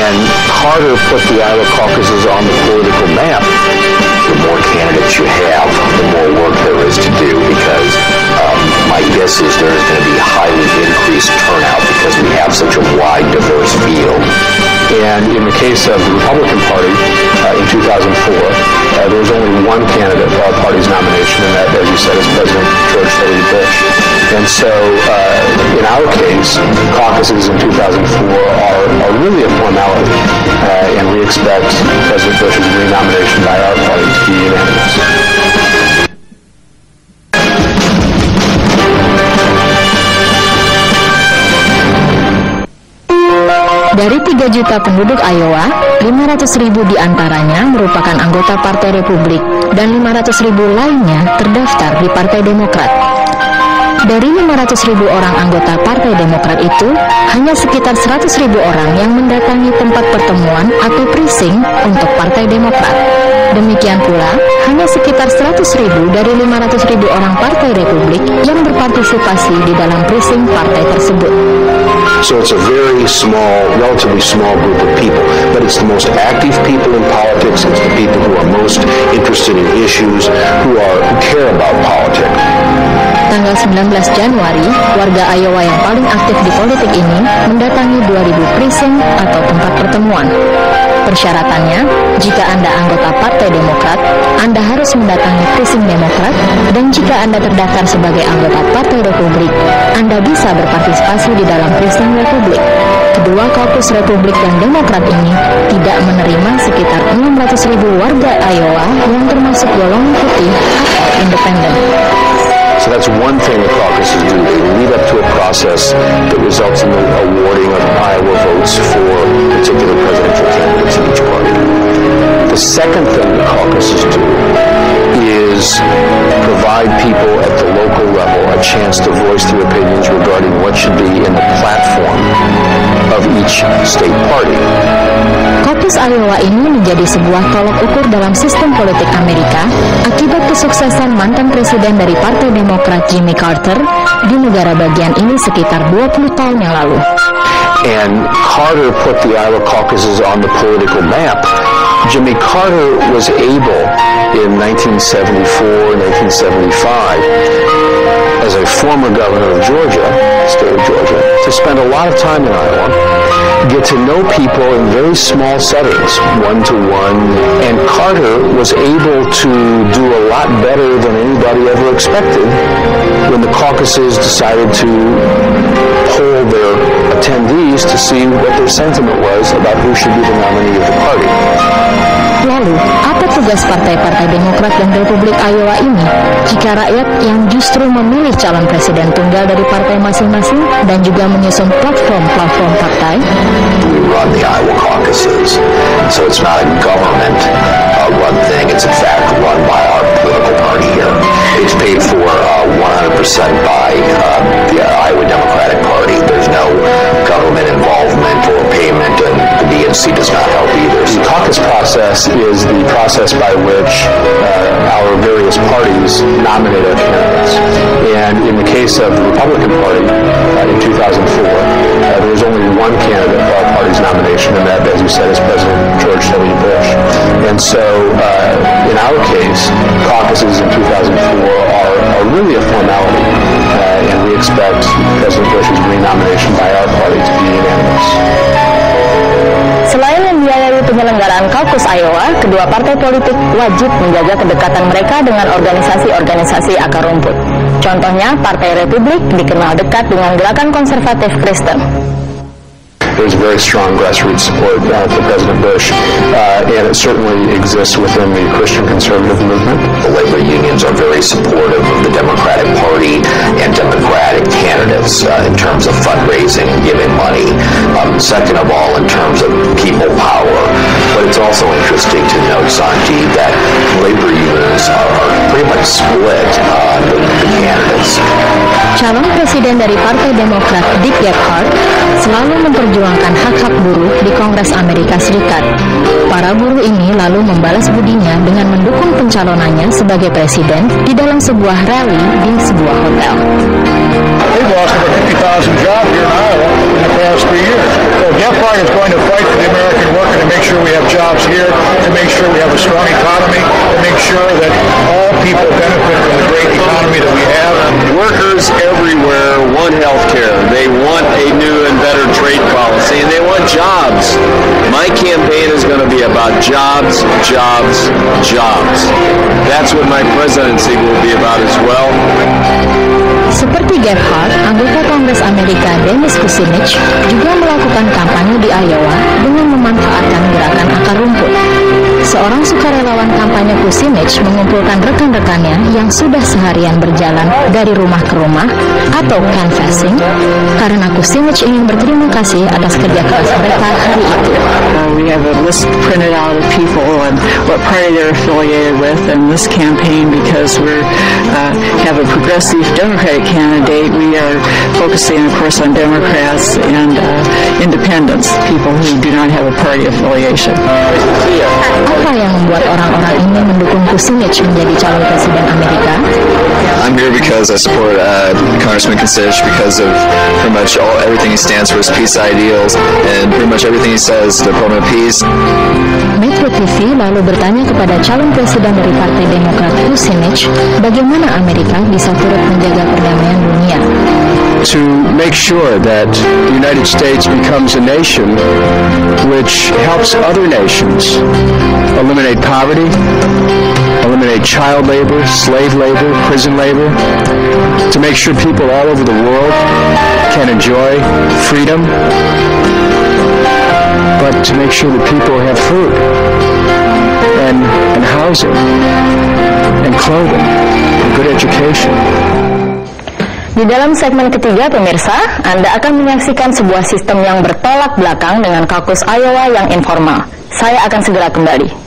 And Carter put the Iowa caucuses on the political map. The more candidates you have, the more work there is to do, because my guess is there is going to be highly increased turnout because we have such a wide, diverse field. And in the case of the Republican Party, in 2004, there was only one candidate for our party's nomination, and that, as you said, is President George W. Bush. And so, in our case, caucuses in 2004 are really a formality, and we expect President Bush's renomination by our party to be unanimous. Dari 3 juta penduduk Iowa, 500.000 diantaranya merupakan anggota Partai Republik dan 500.000 lainnya terdaftar di Partai Demokrat. Dari 500.000 orang anggota Partai Demokrat itu, hanya sekitar 100.000 orang yang mendatangi tempat pertemuan atau precinct untuk Partai Demokrat. Demikian pula, hanya sekitar 100.000 dari 500.000 orang Partai Republik yang berpartisipasi di dalam precinct partai tersebut. So it's a very small, relatively small group of people, but it's the most active people in politics. It's the people who are most interested in issues, who care about politics. Tanggal 19 Januari, warga Iowa yang paling aktif di politik ini mendatangi 2.000 precinct atau tempat pertemuan. Persyaratannya, jika Anda anggota Partai Demokrat, Anda harus mendatangi precinct Demokrat, dan jika Anda terdaftar sebagai anggota Partai Republik, Anda bisa berpartisipasi di dalam precinct Republik. Kedua kaukus Republik dan Demokrat ini tidak menerima sekitar 600.000 warga Iowa yang termasuk golongan putih atau independen. So that's one thing the caucuses do. They lead up to a process that results in the awarding of Iowa votes for particular presidential candidates in each party. The second thing the caucuses do is provide people at the local level a chance to voice their opinions regarding what should be in the platform of each state party. Kaukus Iowa ini menjadi sebuah tolok ukur dalam sistem politik Amerika akibat kesuksesan mantan presiden dari Partai Demokrat Jimmy Carter di negara bagian ini sekitar 20 tahun yang lalu. And Carter put the Iowa caucuses on the political map. Jimmy Carter was able in 1974, 1975, as a former governor of Georgia, state of Georgia, to spend a lot of time in Iowa, get to know people in very small settings, one-to-one, and Carter was able to do a lot better than anybody ever expected when the caucuses decided to poll their attendees to see what their sentiment was about who should be the nominee of the party. Lalu, apa tugas partai-partai Demokrat dan Republik Iowa ini jika rakyat yang justru memilih calon presiden tunggal dari partai masing-masing dan juga menyusun platform partai? We run the Iowa caucuses, so it's not a government run thing. It's in fact run by our political party here. It's paid for 100% by the Iowa Democratic Party. There's no government involvement or payment, and the DNC does not help either. The caucus process is the process by which our various parties nominate our candidates. And in the case of the Republican Party, in 2004, there was only one candidate for our party's nomination, and that, as you said, is President George W. Bush. And so, in our case, caucuses in 2004 are really a formality, and we expect President Bush's renomination by our party to be unanimous. Selain membiayai penyelenggaraan kaukus Iowa, kedua partai politik wajib menjaga kedekatan mereka dengan organisasi-organisasi akar rumput. Contohnya, Partai Republik dikenal dekat dengan gerakan konservatif Kristen. There's very strong grassroots support for President Bush, and it certainly exists within the Christian conservative movement. The labor unions are very supportive of the Democratic Party and Democratic candidates in terms of fundraising and giving money. Second of all, in terms of people power. But it's also interesting to note, Sanji, that labor unions are pretty much split on the candidates. Calon presiden dari Partai Demokrat Dick Gephardt selalu memperjuangkan hak-hak buruh di Kongres Amerika Serikat. Para buruh ini lalu membalas budinya dengan mendukung pencalonannya sebagai presiden di dalam sebuah rally di sebuah hotel. They've lost over 50,000 jobs here in Iowa in the past 3 years. So Gephardt is going to fight for the American efforts here to make sure we have a strong economy, to make sure that all people benefit from the great economy that we have. Workers everywhere want health care. They want a new and better trade policy, and they want jobs. My campaign is going to be about jobs, jobs, jobs. That's what my presidency will be about as well. Seperti Gephardt, anggota Kongres Amerika Dennis Kucinich juga melakukan kampanye di Iowa dengan memanfaatkan gerakan akar rumput. Seorang sukarelawan kampanye Kucinich mengumpulkan rekan-rekannya yang sudah seharian berjalan dari rumah ke rumah atau canvassing karena Kucinich ingin berterima kasih atas kerja keras mereka hari itu. We have a list printed out of people and what party they're affiliated with in this campaign because we have a progressive Democratic candidate. We are focusing, of course, on Democrats and independents, people who do not have a party affiliation. Apa yang membuat orang-orang ini mendukung Kucinich menjadi calon presiden Amerika? I'm here because I support Congressman Kucinich because of pretty much everything he stands for, his peace ideals, and pretty much everything he says to promote peace. Metro TV lalu bertanya kepada calon presiden dari Partai Demokrat Kucinich, bagaimana Amerika bisa turut menjaga perdamaian dunia. To make sure that the United States becomes a nation which helps other nations eliminate poverty, eliminate child labor, slave labor, prison labor, to make sure people all over the world can enjoy freedom, but to make sure that people have food and housing and clothing and good education. Di dalam segmen ketiga, pemirsa, Anda akan menyaksikan sebuah sistem yang bertolak belakang dengan kaukus Iowa yang informal. Saya akan segera kembali.